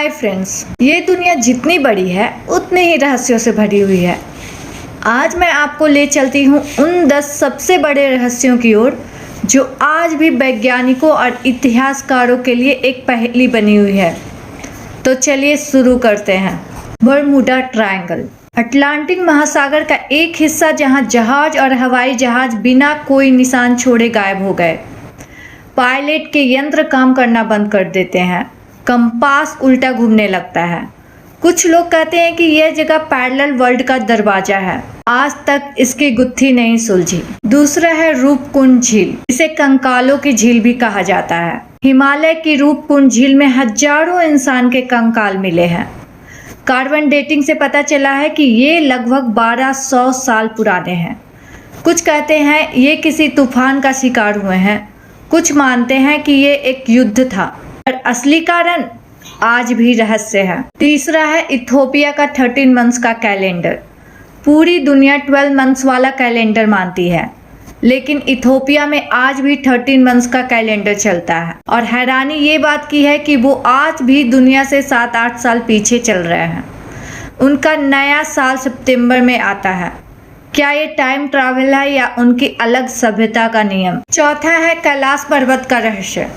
Hi friends, ये दुनिया जितनी बड़ी है उतने ही रहस्यों से भरी हुई है। आज मैं आपको ले चलती हूँ उन 10 सबसे बड़े रहस्यों की ओर जो आज भी वैज्ञानिकों और इतिहासकारों के लिए एक पहेली बनी हुई है। तो चलिए शुरू करते हैं। बरमूडा ट्रायंगल अटलांटिक महासागर का एक हिस्सा जहां जहाज और हवाई जहाज बिना कोई निशान छोड़े गायब हो गए। पायलट के यंत्र काम करना बंद कर देते हैं। कंपास उल्टा घूमने लगता है। कुछ लोग कहते हैं कि यह जगह पैरेलल वर्ल्ड का दरवाजा है। आज तक इसकी गुत्थी नहीं सुलझी। दूसरा है रूपकुंड झील, इसे कंकालों की झील भी कहा जाता है। हिमालय की रूपकुंड झील में हजारों इंसान के कंकाल मिले हैं। कार्बन डेटिंग से पता चला है कि ये लगभग 1200 साल पुराने हैं। कुछ कहते हैं ये किसी तूफान का शिकार हुए हैं। कुछ मानते हैं कि ये एक युद्ध था, पर असली कारण आज भी रहस्य है। तीसरा है इथियोपिया का 13 मंथ्स का कैलेंडर। पूरी दुनिया 12 मंथ्स वाला कैलेंडर मानती है, लेकिन इथियोपिया में आज भी 13 मंथ्स का कैलेंडर चलता है। और हैरानी ये बात की है कि वो आज भी दुनिया से 7-8 साल पीछे चल रहे हैं। उनका नया साल सितंबर में आता है। क्या ये टाइम ट्रैवल है या उनकी अलग सभ्यता का नियम? चौथा है कैलाश पर्वत का रहस्य।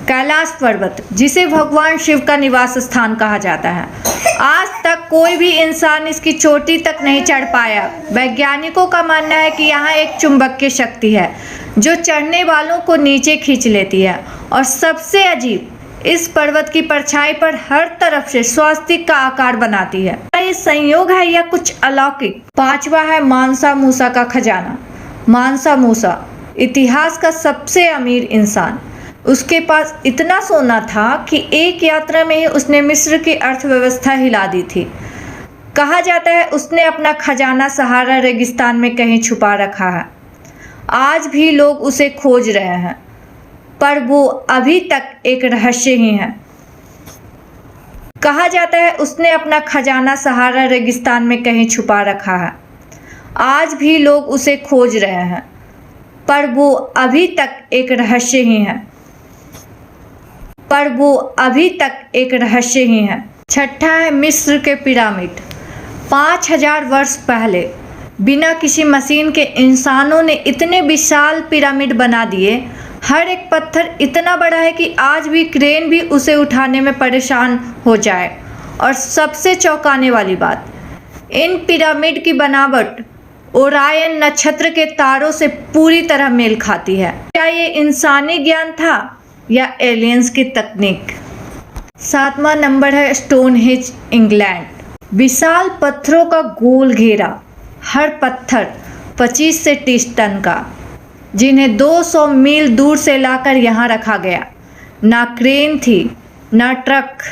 कैलाश पर्वत, जिसे भगवान शिव का निवास स्थान कहा जाता है, आज तक कोई भी इंसान इसकी चोटी तक नहीं चढ़ पाया। वैज्ञानिकों का मानना है कि यहाँ एक चुंबकीय शक्ति है जो चढ़ने वालों को नीचे खींच लेती है। और सबसे अजीब, इस पर्वत की परछाई पर हर तरफ से स्वास्तिक का आकार बनाती है। क्या ये संयोग है या कुछ अलौकिक? पांचवा है मानसा मूसा का खजाना। मानसा मूसा इतिहास का सबसे अमीर इंसान। उसके पास इतना सोना था कि एक यात्रा में ही उसने मिस्र की अर्थव्यवस्था हिला दी थी। कहा जाता है उसने अपना खजाना सहारा रेगिस्तान में कहीं छुपा रखा है। आज भी लोग उसे खोज रहे हैं, पर वो अभी तक एक रहस्य ही है। कहा जाता है उसने अपना खजाना सहारा रेगिस्तान में कहीं छुपा रखा है। आज भी लोग उसे खोज रहे हैं, पर वो अभी तक एक रहस्य ही है। छठा है मिस्र के पिरामिड। 5000 वर्ष पहले बिना किसी मशीन के इंसानों ने इतने विशाल पिरामिड बना दिए। हर एक पत्थर इतना बड़ा है कि आज भी क्रेन भी उसे उठाने में परेशान हो जाए। और सबसे चौंकाने वाली बात, इन पिरामिड की बनावट ओरायन नक्षत्र के तारों से पूरी तरह मेल खाती है। क्या ये इंसानी ज्ञान था या एलियंस की तकनीक? 7वां नंबर है स्टोनहेंज, इंग्लैंड। विशाल पत्थरों का गोल घेरा, हर पत्थर 25 से 30 टन का, जिन्हें 200 मील दूर से लाकर यहाँ रखा गया। ना क्रेन थी, ना ट्रक।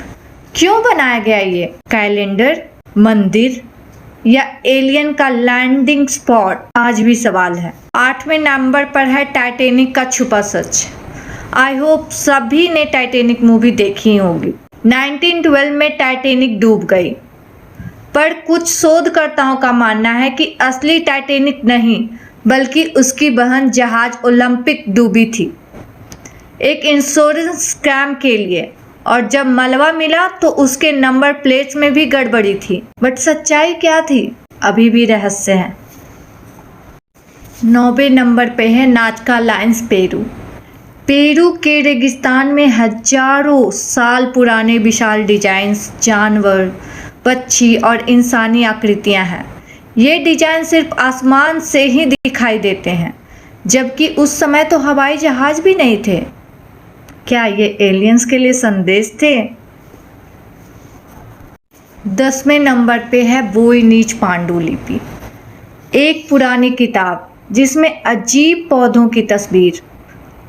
क्यों बनाया गया ये? कैलेंडर, मंदिर या एलियन का लैंडिंग स्पॉट? आज भी सवाल है। 8वें नंबर पर है टाइटैनिक का छुपा सच। आई होप सभी ने टाइटैनिक मूवी देखी होगी। 1912 में टाइटैनिक डूब गई, पर कुछ शोधकर्ताओं का मानना है कि असली टाइटैनिक नहीं, बल्कि उसकी बहन जहाज ओलंपिक डूबी थी एक इंश्योरेंस स्कैम के लिए। और जब मलबा मिला तो उसके नंबर प्लेट्स में भी गड़बड़ी थी। बट सच्चाई क्या थी, अभी भी रहस्य है। 9वें नंबर पे है नाजका लायंस, पेरू। पेरू के रेगिस्तान में हजारों साल पुराने विशाल डिजाइन्स, जानवर, पक्षी और इंसानी आकृतियां हैं। ये डिजाइन सिर्फ आसमान से ही दिखाई देते हैं, जबकि उस समय तो हवाई जहाज भी नहीं थे। क्या ये एलियंस के लिए संदेश थे? 10वें नंबर पे है वोइनिच पांडुलिपि, एक पुरानी किताब जिसमें अजीब पौधों की तस्वीर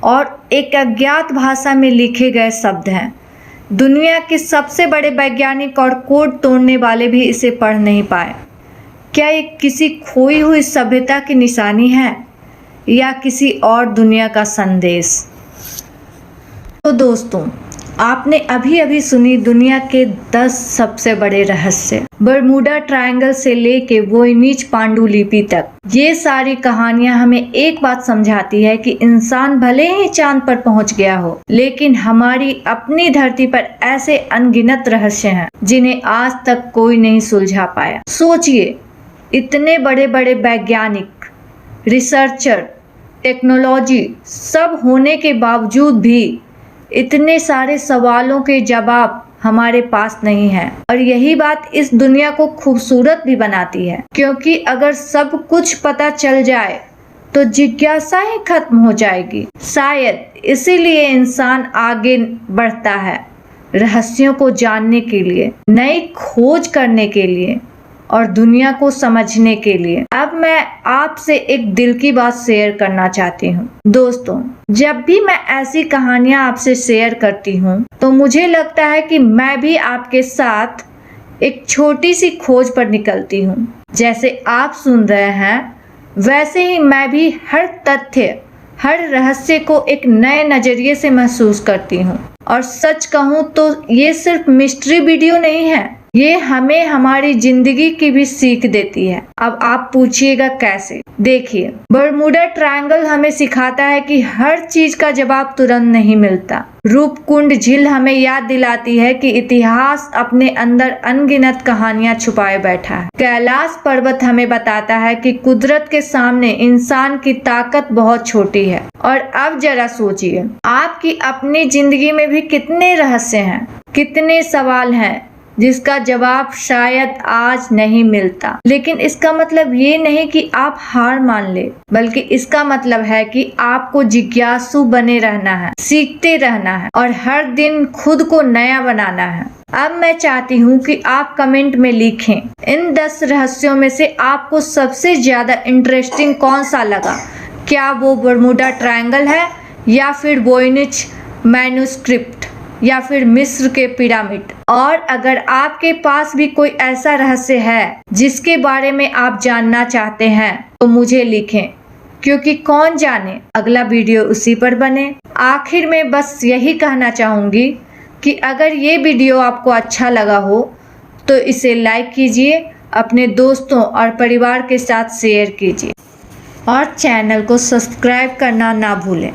और एक अज्ञात भाषा में लिखे गए शब्द हैं। दुनिया के सबसे बड़े वैज्ञानिक और कोड तोड़ने वाले भी इसे पढ़ नहीं पाए। क्या ये किसी खोई हुई सभ्यता की निशानी है या किसी और दुनिया का संदेश? तो दोस्तों, आपने अभी अभी सुनी दुनिया के 10 सबसे बड़े रहस्य, बरमूडा ट्रायंगल से लेके वोइनिच पांडुलिपि तक। ये सारी कहानियां हमें एक बात समझाती है कि इंसान भले ही चांद पर पहुंच गया हो, लेकिन हमारी अपनी धरती पर ऐसे अनगिनत रहस्य हैं जिन्हें आज तक कोई नहीं सुलझा पाया। सोचिए, इतने बड़े बड़े वैज्ञानिक, रिसर्चर, टेक्नोलॉजी सब होने के बावजूद भी इतने सारे सवालों के जवाब हमारे पास नहीं है। और यही बात इस दुनिया को खूबसूरत भी बनाती है, क्योंकि अगर सब कुछ पता चल जाए तो जिज्ञासा ही खत्म हो जाएगी। शायद इसीलिए इंसान आगे बढ़ता है, रहस्यों को जानने के लिए, नई खोज करने के लिए और दुनिया को समझने के लिए। अब मैं आपसे एक दिल की बात शेयर करना चाहती हूँ। दोस्तों, जब भी मैं ऐसी कहानियां आपसे शेयर करती हूँ तो मुझे लगता है कि मैं भी आपके साथ एक छोटी सी खोज पर निकलती हूँ। जैसे आप सुन रहे हैं, वैसे ही मैं भी हर तथ्य, हर रहस्य को एक नए नजरिए से महसूस करती हूँ। और सच कहूँ तो ये सिर्फ मिस्ट्री वीडियो नहीं है, ये हमें हमारी जिंदगी की भी सीख देती है। अब आप पूछिएगा कैसे? देखिए, बरमूडा ट्रायंगल हमें सिखाता है कि हर चीज का जवाब तुरंत नहीं मिलता। रूपकुंड झील हमें याद दिलाती है कि इतिहास अपने अंदर अनगिनत कहानियां छुपाए बैठा है। कैलाश पर्वत हमें बताता है कि कुदरत के सामने इंसान की ताकत बहुत छोटी है। और अब जरा सोचिए, आपकी अपनी जिंदगी में भी कितने रहस्य हैं, कितने सवाल हैं जिसका जवाब शायद आज नहीं मिलता। लेकिन इसका मतलब ये नहीं कि आप हार मान ले, बल्कि इसका मतलब है कि आपको जिज्ञासु बने रहना है, सीखते रहना है और हर दिन खुद को नया बनाना है। अब मैं चाहती हूँ कि आप कमेंट में लिखें, इन 10 रहस्यों में से आपको सबसे ज्यादा इंटरेस्टिंग कौन सा लगा? क्या वो बरमूडा ट्रायंगल है, या फिर वोइनिच मैन्युस्क्रिप्ट, या फिर मिस्र के पिरामिड? और अगर आपके पास भी कोई ऐसा रहस्य है जिसके बारे में आप जानना चाहते हैं तो मुझे लिखें, क्योंकि कौन जाने अगला वीडियो उसी पर बने। आखिर में बस यही कहना चाहूंगी कि अगर ये वीडियो आपको अच्छा लगा हो तो इसे लाइक कीजिए, अपने दोस्तों और परिवार के साथ शेयर कीजिए और चैनल को सब्सक्राइब करना ना भूलें,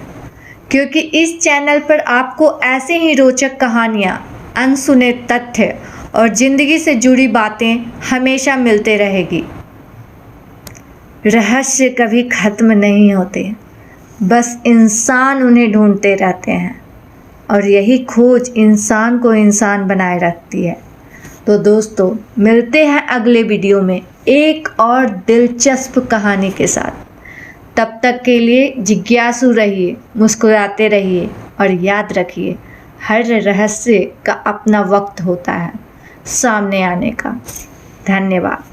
क्योंकि इस चैनल पर आपको ऐसे ही रोचक कहानियाँ, अनसुने तथ्य और जिंदगी से जुड़ी बातें हमेशा मिलते रहेगी। रहस्य कभी खत्म नहीं होते, बस इंसान उन्हें ढूंढते रहते हैं और यही खोज इंसान को इंसान बनाए रखती है। तो दोस्तों, मिलते हैं अगले वीडियो में एक और दिलचस्प कहानी के साथ। तब तक के लिए जिज्ञासु रहिए, मुस्कुराते रहिए और याद रखिए, हर रहस्य का अपना वक्त होता है सामने आने का। धन्यवाद।